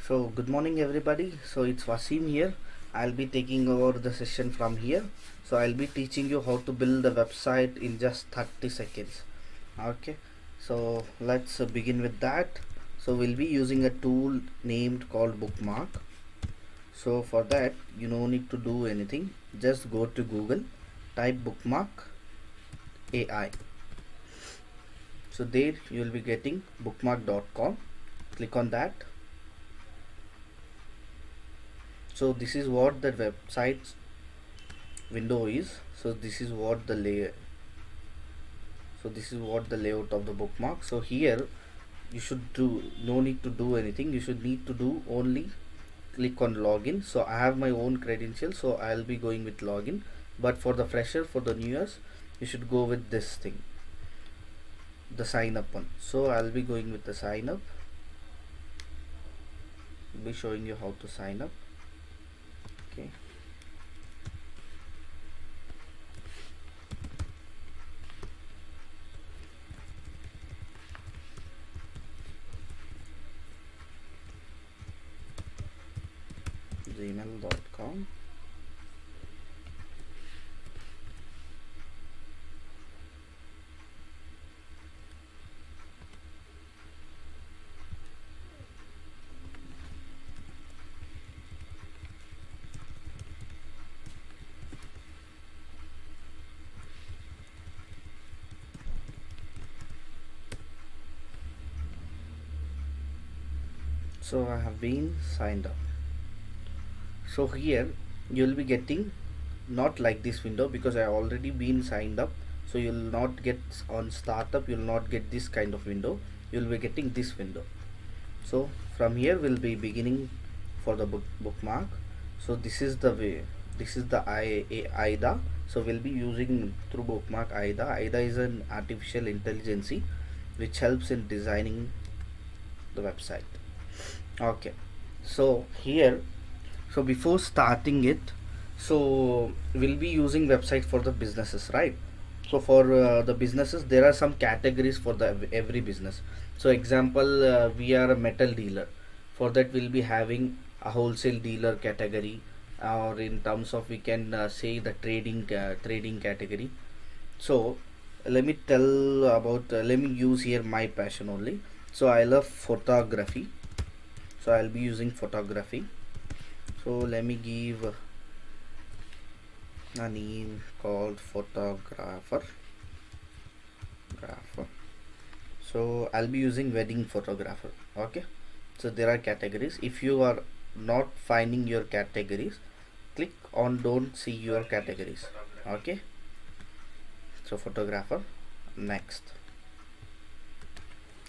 So good morning everybody. So it's Wasim here. I'll be taking over the session from here. So I'll be teaching you how to build a website in just 30 seconds. Okay. So let's begin with that. So we'll be using a tool named called Bookmark. So for that you no need to do anything. Just go to Google, type Bookmark AI. So there you will be getting bookmark.com. Click on that. So this is what the website window is. So this is what the layout of the bookmark. So here you should do no need to do anything. You should need to do only click on login. So I have my own credentials, so I'll be going with login. But for the fresher, for the newers, you should go with this thing, the sign up one. So I'll be going with the sign up. I'll be showing you how to sign up. Okay. gmail.com. So I have been signed up. So here you will be getting not like this window because I already been signed up. So you will not get on startup, you will not get this kind of window. You will be getting this window. So from here we'll be beginning for the bookmark. So this is the way, this is the AIDA. So we'll be using through bookmark AIDA. AIDA is an artificial intelligence which helps in designing the website. Okay, so here, so before starting it, so we'll be using website for the businesses, right? So for the businesses there are some categories for the every business. So example, we are a metal dealer. For that we'll be having a wholesale dealer category, or in terms of we can say the trading category. So let me tell about let me use here my passion only. So I love photography, so I'll be using photography. So let me give a name called photographer. So I'll be using wedding photographer. Okay, so there are categories. If you are not finding your categories, click on don't see your categories. Okay, so photographer. Next,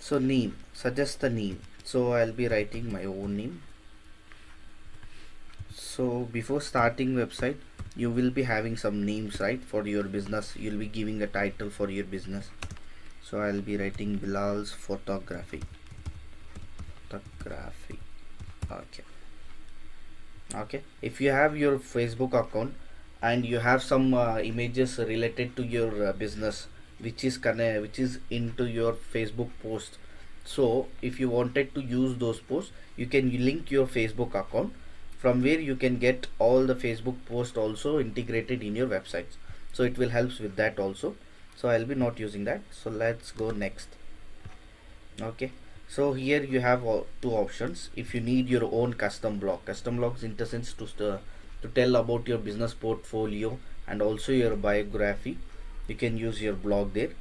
so name, suggest the name. So I'll be writing my own name. So before starting website you will be having some names, right? For your business you'll be giving a title for your business. So I'll be writing Bilal's photography. Okay, if you have your Facebook account and you have some images related to your business which is into your Facebook post, so if you wanted to use those posts, you can link your Facebook account, from where you can get all the Facebook posts also integrated in your websites. So it will helps with that also. So I'll be not using that. So let's go next. Okay, so here you have two options. If you need your own custom blogs in the sense to tell about your business portfolio and also your biography, you can use your blog there.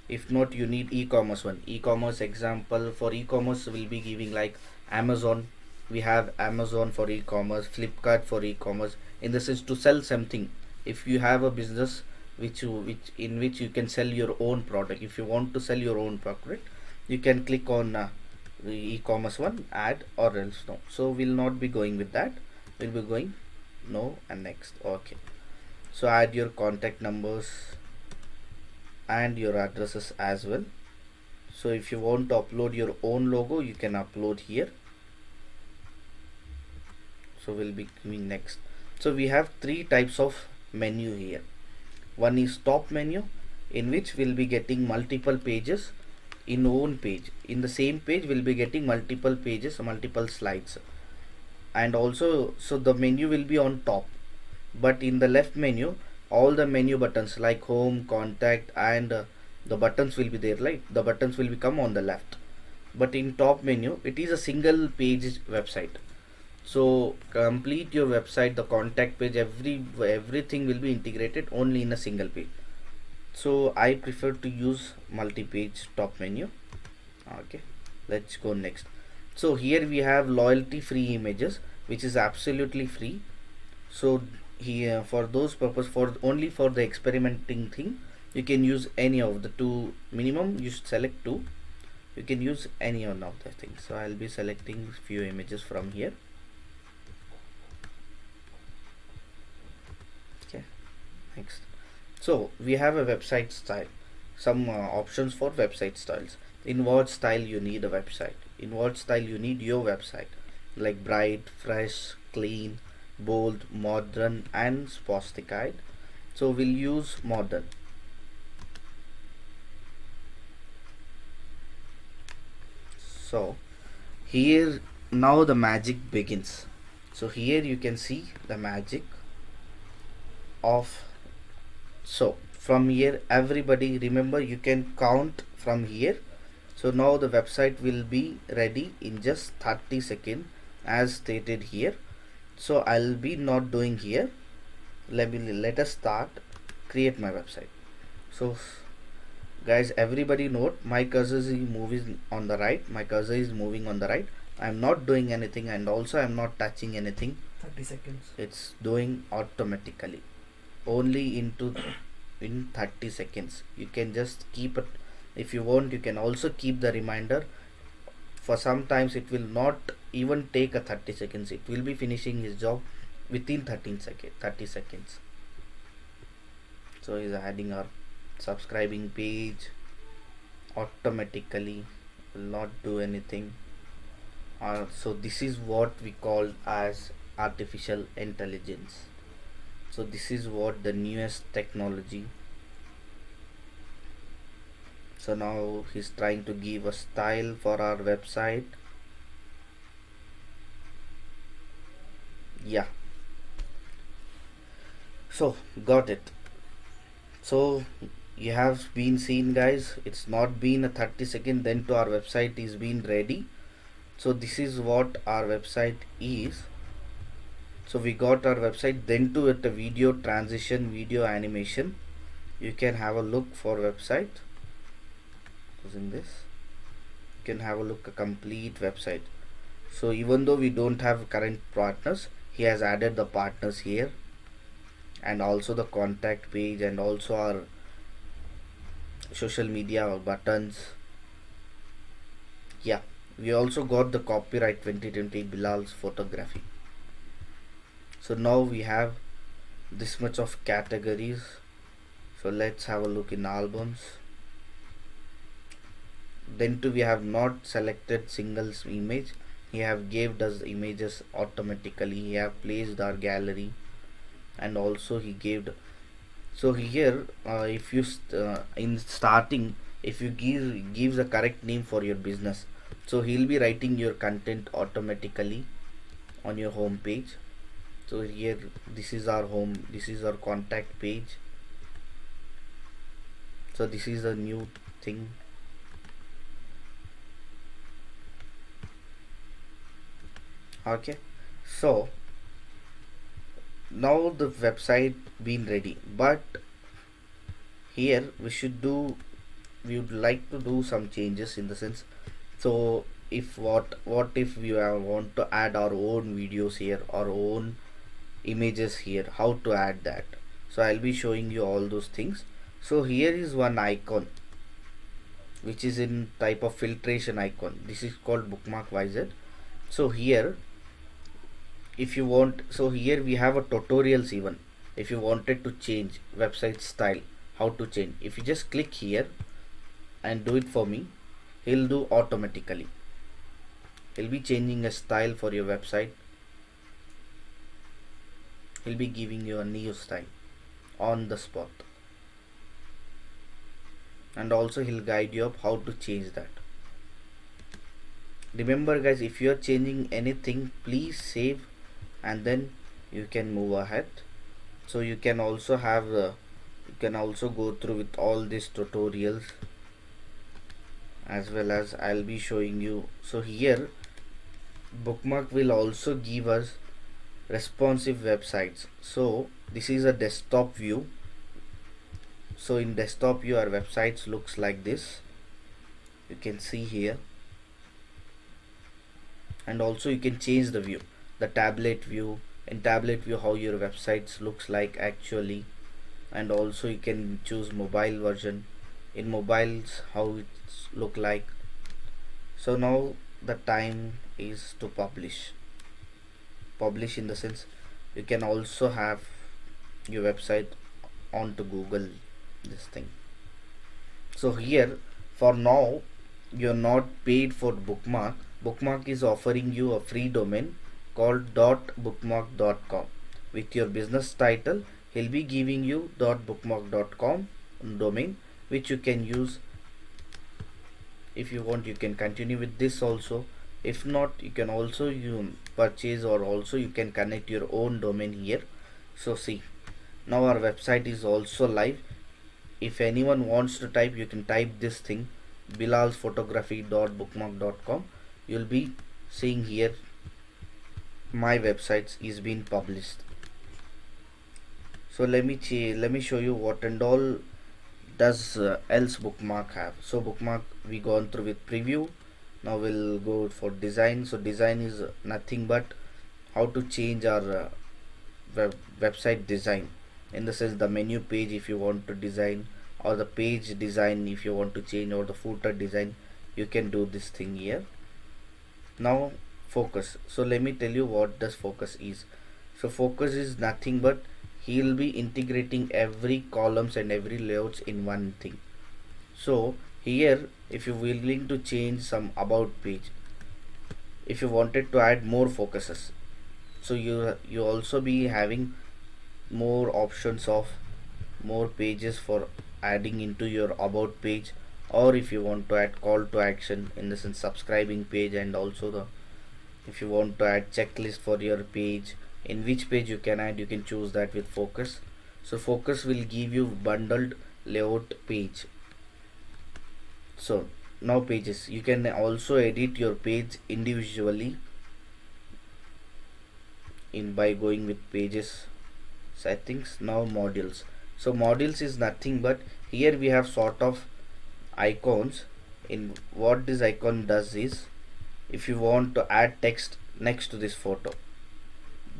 If not, you need e-commerce one. E-commerce example, for e-commerce will be giving like Amazon. We have Amazon for e-commerce, Flipkart for e-commerce, in the sense to sell something. If you have a business which you can sell your own product, if you want to sell your own product, you can click on the e-commerce one, add or else no. So we'll not be going with that. We'll be going no and next. Okay, so add your contact numbers and your addresses as well. So if you want to upload your own logo, you can upload here. So we'll be going next. So we have three types of menu here. One is top menu, in which we'll be getting multiple pages in one page. In the same page we'll be getting multiple pages, multiple slides. and also so the menu will be on top, but in the left menu all the menu buttons like home, contact, and the buttons will be there, right? The buttons will become on the left, but in top menu it is a single page website. So complete your website, the contact page, everything will be integrated only in a single page. So I prefer to use multi-page top menu. Okay, let's go next. So here we have loyalty free images, which is absolutely free. So here for those purpose, for only for the experimenting thing, you can use any of the two. Minimum you should select two. You can use any one of the things. So I'll be selecting few images from here. Okay, next. So we have a website style, some options for website styles. In what style you need a website, in what style you need your website, like bright, fresh, clean, bold, modern, and sophisticated. So we'll use modern. So here now the magic begins. So here you can see the magic of, so from here everybody, remember you can count from here. So now the website will be ready in just 30 seconds as stated here. So I'll be not doing here. Let us start create my website. So guys, everybody note my cursor is moving on the right, my cursor is moving on the right. I'm not doing anything, and also I'm not touching anything. 30 seconds. It's doing automatically only into in 30 seconds. You can just keep it. If you want, you can also keep the reminder. For sometimes it will not even take a 30 seconds, it will be finishing his job within 30 seconds. So he's adding our subscribing page automatically, will not do anything. So this is what we call as artificial intelligence. So this is what the newest technology. So now he's trying to give a style for our website. Yeah, so got it. So you have been seen, guys, it's not been a 30 second then to our website is been ready. So this is what our website is. So we got our website, then to it a video transition, video animation. You can have a look for website using this. You can have a look a complete website. So even though we don't have current partners, he has added the partners here, and also the contact page, and also our social media buttons. Yeah, we also got the copyright 2020 Bilal's photography. So now we have this much of categories. So let's have a look in albums. Then too we have not selected singles image. He have gave us the images automatically. He have placed our gallery, and also he gave. So here, if you in starting, if you gives a correct name for your business, so he'll be writing your content automatically on your home page. So here, this is our home, this is our contact page. So this is a new thing. Okay, so now the website been ready, but here we would like to do some changes in the sense. So if what if we want to add our own videos here, our own images here, how to add that? So I'll be showing you all those things. So here is one icon which is in type of filtration icon. This is called bookmark wizard. So here, if you want, so here we have a tutorials. Even if you wanted to change website style, how to change, if you just click here and do it for me, he'll do automatically. He'll be changing a style for your website. He'll be giving you a new style on the spot, and also he'll guide you up how to change that. Remember guys, if you are changing anything, please save and then you can move ahead. So you can also have you can also go through with all these tutorials, as well as I'll be showing you. So here bookmark will also give us responsive websites. So this is a desktop view. So in desktop view our websites looks like this, you can see here. And also you can change the view, the tablet view. In tablet view how your websites looks like actually. And also you can choose mobile version, in mobiles how it's look like. So now the time is to publish in the sense you can also have your website onto Google, this thing. So here for now you're not paid for bookmark. Bookmark is offering you a free domain called .bookmark.com. With your business title, he'll be giving you .bookmark.com domain, which you can use. If you want, you can continue with this also. If not, you can also you purchase, or also you can connect your own domain here. So see, now our website is also live. If anyone wants to type, you can type this thing, bilalsphotography.bookmark.com. You'll be seeing here my websites is being published. So let me show you what and all does else bookmark have. So bookmark we gone through with preview. Now we'll go for design. So design is nothing but how to change our website design, in the sense the menu page if you want to design, or the page design if you want to change, or the footer design, you can do this thing here. Now focus. So let me tell you what does focus is. So focus is nothing but he'll be integrating every columns and every layouts in one thing. So here if you're willing to change some about page, if you wanted to add more focuses, so you also be having more options of more pages for adding into your about page. Or if you want to add call to action, in the sense subscribing page, and also the if you want to add checklist for your page, in which page you can add, you can choose that with focus. So focus will give you bundled layout page. So now pages, you can also edit your page individually in by going with pages settings. Now modules. So modules is nothing but here we have sort of icons. In what this icon does is, if you want to add text next to this photo,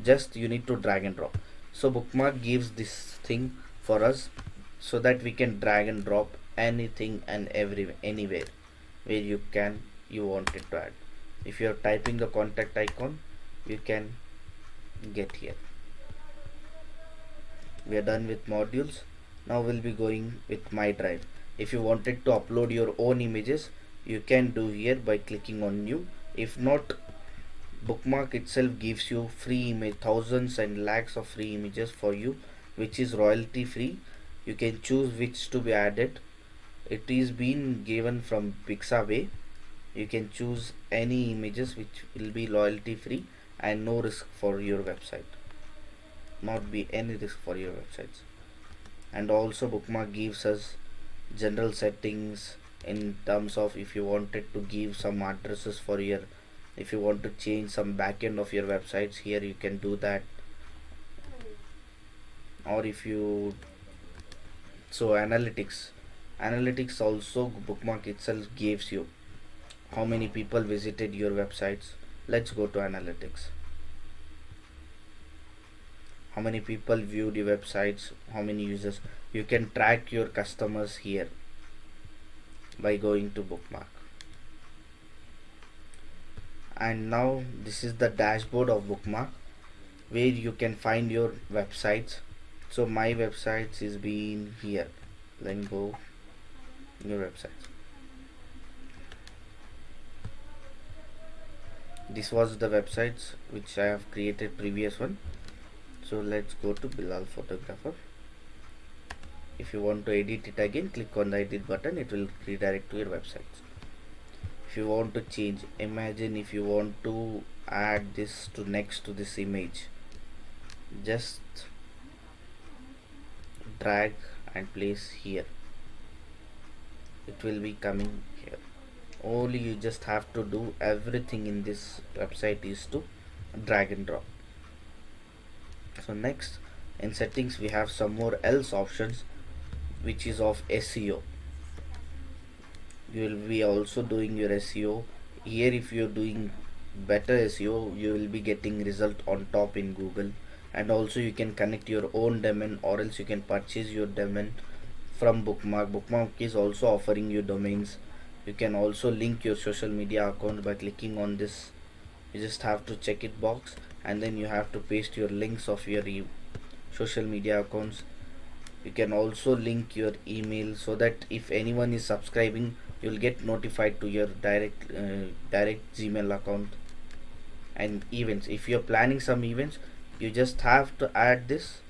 just you need to drag and drop. So bookmark gives this thing for us, so that we can drag and drop anything and anywhere where you want it to add. If you are typing the contact icon, you can get here. We are done with modules. Now we'll be going with my drive. If you wanted to upload your own images, you can do here by clicking on new. If not, bookmark itself gives you free image, thousands and lakhs of free images for you, which is royalty free. You can choose which to be added. It is being given from Pixabay. You can choose any images which will be royalty free and no risk for your website, not be any risk for your websites. And also bookmark gives us general settings, in terms of if you wanted to give some addresses for your, if you want to change some backend of your websites, here you can do that. Or if you, so analytics also bookmark itself gives you how many people visited your websites. Let's go to analytics. How many people viewed your websites, how many users. You can track your customers here by going to bookmark. And now this is the dashboard of bookmark, where you can find your websites. So my websites is being here. Then go your websites. This was the websites which I have created previous one. So let's go to Bilal Photographer. If you want to edit it again, click on the edit button, it will redirect to your websites. if you want to change, imagine if you want to add this to next to this image, just drag and place here, it will be coming here. Only you just have to do everything in this website is to drag and drop. So next, in settings we have some more else options, which is of SEO. You will be also doing your SEO here. If you're doing better SEO, you will be getting result on top in Google. And also you can connect your own domain, or else you can purchase your domain from Bookmark is also offering you domains. You can also link your social media account by clicking on this. You just have to check it box, and then you have to paste your links of your social media accounts. You can also link your email, so that if anyone is subscribing, you'll get notified to your direct Gmail account. And events, if you're planning some events, you just have to add this.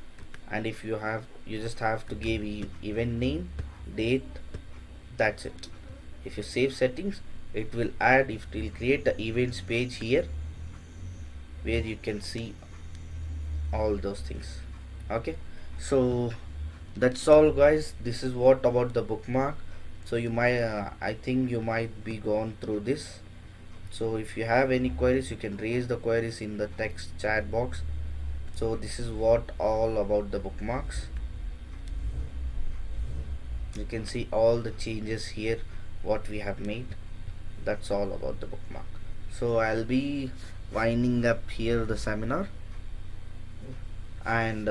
And if you have, you just have to give event name, date, that's it. If you save settings, it will add, it will create the events page here, where you can see all those things. Okay, so that's all guys, this is what about the bookmark. So you might I think you might be gone through this. So if you have any queries, you can raise the queries in the text chat box. So this is what all about the bookmarks. You can see all the changes here what we have made. That's all about the bookmark. So I'll be winding up here the seminar, and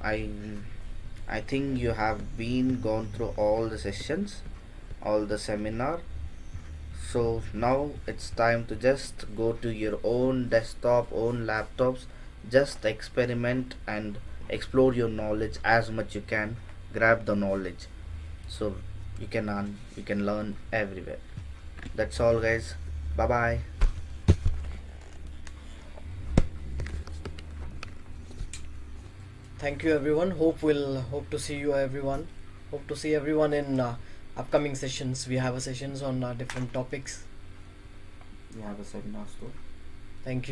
I think you have been gone through all the sessions, all the seminar. So now it's time to just go to your own desktop, own laptops, just experiment and explore your knowledge as much you can. Grab the knowledge, so you can learn everywhere. That's all guys. Bye bye. Thank you everyone. Hope to see you everyone. Hope to see everyone in upcoming sessions. We have a sessions on different topics. You have a seminar too. Thank you.